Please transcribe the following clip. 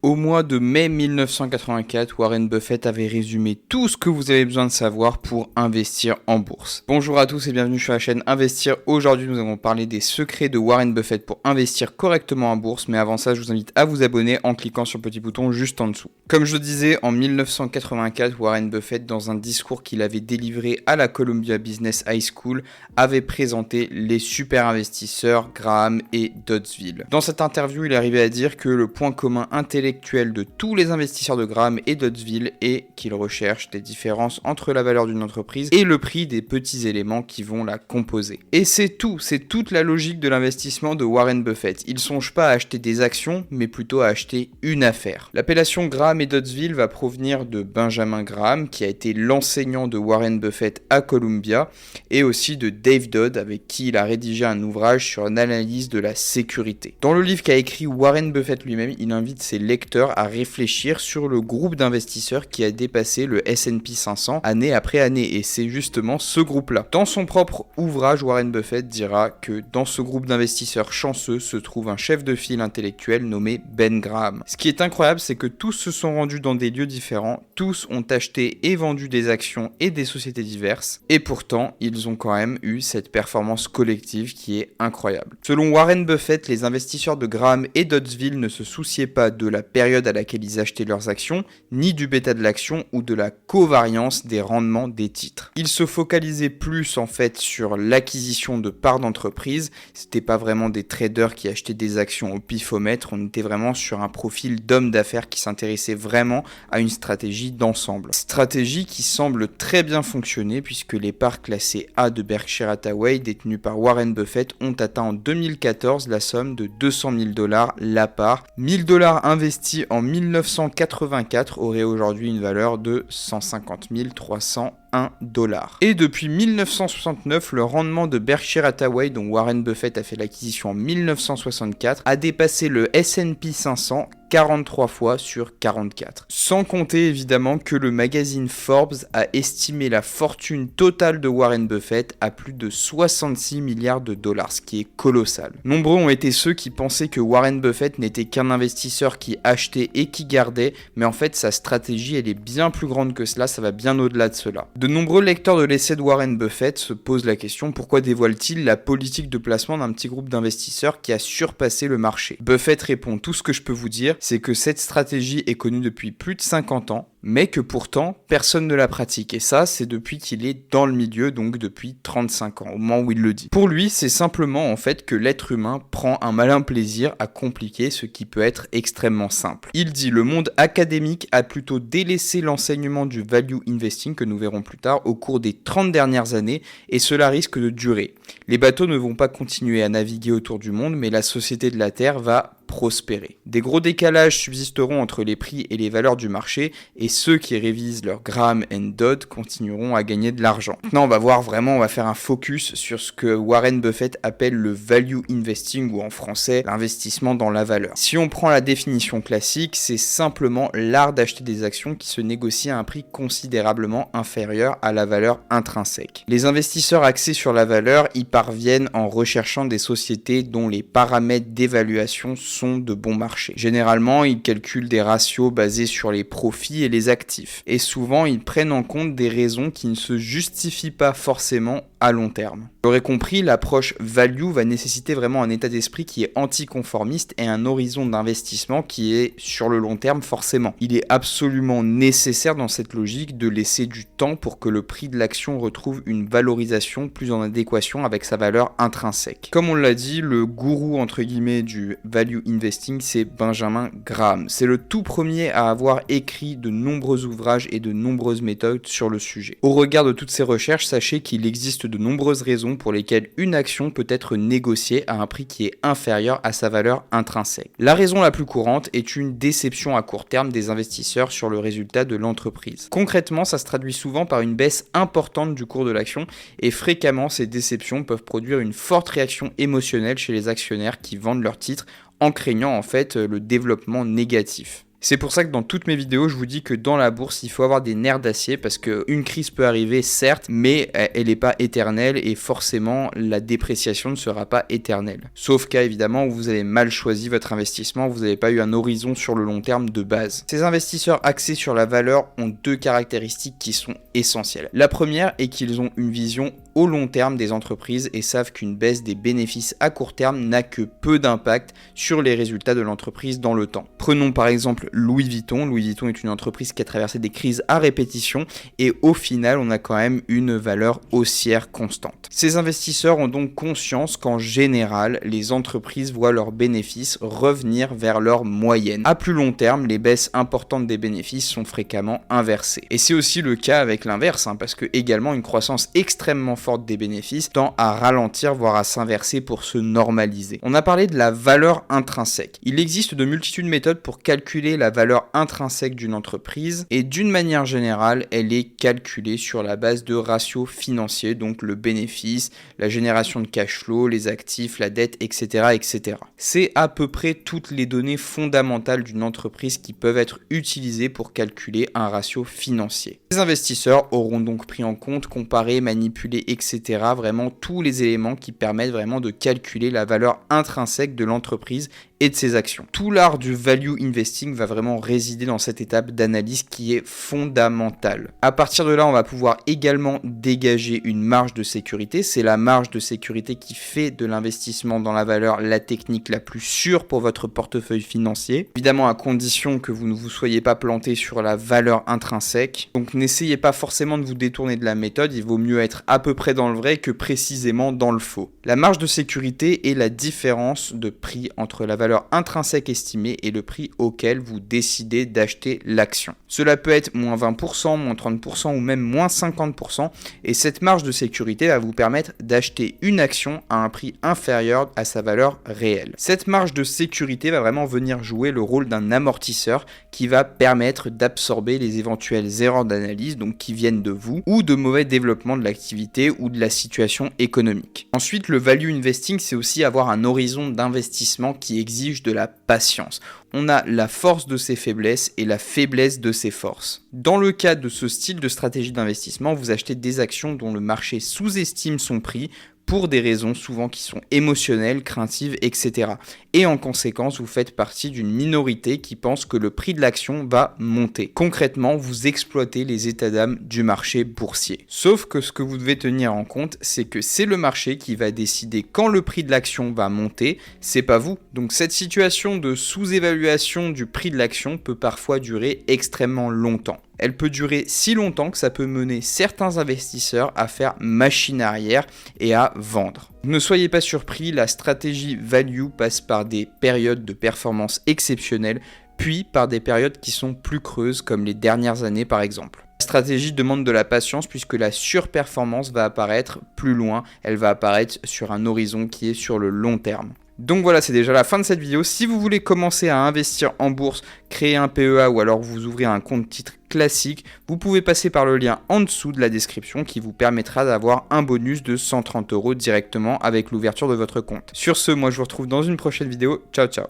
Au mois de mai 1984, Warren Buffett avait résumé tout ce que vous avez besoin de savoir pour investir en bourse. Bonjour à tous et bienvenue sur la chaîne Investir. Aujourd'hui, nous allons parler des secrets de Warren Buffett pour investir correctement en bourse. Mais avant ça, je vous invite à vous abonner en cliquant sur le petit bouton juste en dessous. Comme je le disais, en 1984, Warren Buffett, dans un discours qu'il avait délivré à la Columbia Business High School, avait présenté les super investisseurs Graham et Doddsville. Dans cette interview, il arrivait à dire que le point commun intellectuel de tous les investisseurs de Graham et Doddsville est qu'ils recherchent des différences entre la valeur d'une entreprise et le prix des petits éléments qui vont la composer. Et c'est tout, c'est toute la logique de l'investissement de Warren Buffett. Il ne songe pas à acheter des actions, mais plutôt à acheter une affaire. L'appellation Graham et Doddsville va provenir de Benjamin Graham, qui a été l'enseignant de Warren Buffett à Columbia, et aussi de Dave Dodd, avec qui il a rédigé un ouvrage sur une analyse de la sécurité. Dans le livre qu'a écrit Warren Buffett lui-même, il invite ses lecteurs à réfléchir sur le groupe d'investisseurs qui a dépassé le S&P 500 année après année, et c'est justement ce groupe-là. Dans son propre ouvrage, Warren Buffett dira que dans ce groupe d'investisseurs chanceux se trouve un chef de file intellectuel nommé Ben Graham. Ce qui est incroyable, c'est que tous se sont rendus dans des lieux différents, tous ont acheté et vendu des actions et des sociétés diverses, et pourtant, ils ont quand même eu cette performance collective qui est incroyable. Selon Warren Buffett, les investisseurs de Graham et Doddsville ne se souciaient pas de la période à laquelle ils achetaient leurs actions, ni du bêta de l'action ou de la covariance des rendements des titres. Ils se focalisaient plus en fait sur l'acquisition de parts d'entreprise. C'était pas vraiment des traders qui achetaient des actions au pifomètre, on était vraiment sur un profil d'homme d'affaires qui s'intéressait vraiment à une stratégie d'ensemble. Stratégie qui semble très bien fonctionner puisque les parts classées A de Berkshire Hathaway détenues par Warren Buffett ont atteint en 2014 la somme de $200 000 la part. $1 000 investis en 1984 aurait aujourd'hui une valeur de 150 301 $. Et depuis 1969, le rendement de Berkshire Hathaway, dont Warren Buffett a fait l'acquisition en 1964, a dépassé le S&P 500 43 fois sur 44. Sans compter évidemment que le magazine Forbes a estimé la fortune totale de Warren Buffett à plus de 66 milliards $, ce qui est colossal. Nombreux ont été ceux qui pensaient que Warren Buffett n'était qu'un investisseur qui achetait et qui gardait, mais en fait sa stratégie elle est bien plus grande que cela, ça va bien au-delà de cela. De nombreux lecteurs de l'essai de Warren Buffett se posent la question: pourquoi dévoile-t-il la politique de placement d'un petit groupe d'investisseurs qui a surpassé le marché? Buffett répond: tout ce que je peux vous dire, c'est que cette stratégie est connue depuis plus de 50 ans, mais que pourtant, personne ne la pratique. Et ça, c'est depuis qu'il est dans le milieu, donc depuis 35 ans, au moment où il le dit. Pour lui, c'est simplement en fait que l'être humain prend un malin plaisir à compliquer ce qui peut être extrêmement simple. Il dit: le monde académique a plutôt délaissé l'enseignement du value investing, que nous verrons plus tard, au cours des 30 dernières années, et cela risque de durer. Les bateaux ne vont pas continuer à naviguer autour du monde, mais la société de la Terre va prospérer. Des gros décalages subsisteront entre les prix et les valeurs du marché, et ceux qui révisent leur Graham and Dodd continueront à gagner de l'argent. Maintenant, on va faire un focus sur ce que Warren Buffett appelle le value investing, ou en français, l'investissement dans la valeur. Si on prend la définition classique, c'est simplement l'art d'acheter des actions qui se négocient à un prix considérablement inférieur à la valeur intrinsèque. Les investisseurs axés sur la valeur y parviennent en recherchant des sociétés dont les paramètres d'évaluation sont de bon marché. Généralement, ils calculent des ratios basés sur les profits et les actifs. Et souvent, ils prennent en compte des raisons qui ne se justifient pas forcément à long terme. Vous l'aurez compris, l'approche value va nécessiter vraiment un état d'esprit qui est anticonformiste et un horizon d'investissement qui est sur le long terme forcément. Il est absolument nécessaire dans cette logique de laisser du temps pour que le prix de l'action retrouve une valorisation plus en adéquation avec sa valeur intrinsèque. Comme on l'a dit, le gourou entre guillemets du value investing, c'est Benjamin Graham. C'est le tout premier à avoir écrit de nombreux ouvrages et de nombreuses méthodes sur le sujet. Au regard de toutes ces recherches, sachez qu'il existe de nombreuses raisons pour lesquelles une action peut être négociée à un prix qui est inférieur à sa valeur intrinsèque. La raison la plus courante est une déception à court terme des investisseurs sur le résultat de l'entreprise. Concrètement, ça se traduit souvent par une baisse importante du cours de l'action, et fréquemment ces déceptions peuvent produire une forte réaction émotionnelle chez les actionnaires qui vendent leurs titres en craignant en fait le développement négatif. C'est pour ça que dans toutes mes vidéos, je vous dis que dans la bourse, il faut avoir des nerfs d'acier parce qu'une crise peut arriver, certes, mais elle n'est pas éternelle et forcément, la dépréciation ne sera pas éternelle. Sauf cas, évidemment, où vous avez mal choisi votre investissement, vous n'avez pas eu un horizon sur le long terme de base. Ces investisseurs axés sur la valeur ont deux caractéristiques qui sont essentielles. La première est qu'ils ont une vision au long terme des entreprises et savent qu'une baisse des bénéfices à court terme n'a que peu d'impact sur les résultats de l'entreprise dans le temps. Prenons par exemple Louis Vuitton. Louis Vuitton est une entreprise qui a traversé des crises à répétition et au final, on a quand même une valeur haussière constante. Ces investisseurs ont donc conscience qu'en général, les entreprises voient leurs bénéfices revenir vers leur moyenne. À plus long terme, les baisses importantes des bénéfices sont fréquemment inversées. Et c'est aussi le cas avec l'inverse, parce que également une croissance extrêmement forte des bénéfices tend à ralentir, voire à s'inverser pour se normaliser. On a parlé de la valeur intrinsèque. Il existe de multitudes de méthodes pour calculer la valeur intrinsèque d'une entreprise et d'une manière générale, elle est calculée sur la base de ratios financiers, donc le bénéfice, la génération de cash flow, les actifs, la dette, etc., etc. C'est à peu près toutes les données fondamentales d'une entreprise qui peuvent être utilisées pour calculer un ratio financier. Les investisseurs auront donc pris en compte, comparé, manipulé, etc. vraiment tous les éléments qui permettent vraiment de calculer la valeur intrinsèque de l'entreprise et de ses actions. Tout l'art du value investing va vraiment résider dans cette étape d'analyse qui est fondamentale. À partir de là, on va pouvoir également dégager une marge de sécurité. C'est la marge de sécurité qui fait de l'investissement dans la valeur la technique la plus sûre pour votre portefeuille financier. Évidemment, à condition que vous ne vous soyez pas planté sur la valeur intrinsèque. Donc n'essayez pas forcément de vous détourner de la méthode. Il vaut mieux être à peu près dans le vrai que précisément dans le faux. La marge de sécurité est la différence de prix entre la valeur intrinsèque estimée et le prix auquel vous décidez d'acheter l'action. Cela peut être moins 20%, moins 30% ou même moins 50% et cette marge de sécurité va vous permettre d'acheter une action à un prix inférieur à sa valeur réelle. Cette marge de sécurité va vraiment venir jouer le rôle d'un amortisseur qui va permettre d'absorber les éventuelles erreurs d'analyse donc qui viennent de vous ou de mauvais développement de l'activité ou de la situation économique. Ensuite, le value investing, c'est aussi avoir un horizon d'investissement qui exige de la patience. On a la force de ses faiblesses et la faiblesse de ses forces. Dans le cas de ce style de stratégie d'investissement, vous achetez des actions dont le marché sous-estime son prix pour des raisons souvent qui sont émotionnelles, craintives, etc. Et en conséquence, vous faites partie d'une minorité qui pense que le prix de l'action va monter. Concrètement, vous exploitez les états d'âme du marché boursier. Sauf que ce que vous devez tenir en compte, c'est que c'est le marché qui va décider quand le prix de l'action va monter, c'est pas vous. Donc cette situation de sous-évaluation du prix de l'action peut parfois durer extrêmement longtemps. Elle peut durer si longtemps que ça peut mener certains investisseurs à faire machine arrière et à vendre. Ne soyez pas surpris, la stratégie value passe par des périodes de performance exceptionnelles, puis par des périodes qui sont plus creuses comme les dernières années par exemple. La stratégie demande de la patience puisque la surperformance va apparaître plus loin, elle va apparaître sur un horizon qui est sur le long terme. Donc voilà, c'est déjà la fin de cette vidéo. Si vous voulez commencer à investir en bourse, créer un PEA ou alors vous ouvrir un compte titre classique, vous pouvez passer par le lien en dessous de la description qui vous permettra d'avoir un bonus de 130 € directement avec l'ouverture de votre compte. Sur ce, moi je vous retrouve dans une prochaine vidéo. Ciao ciao.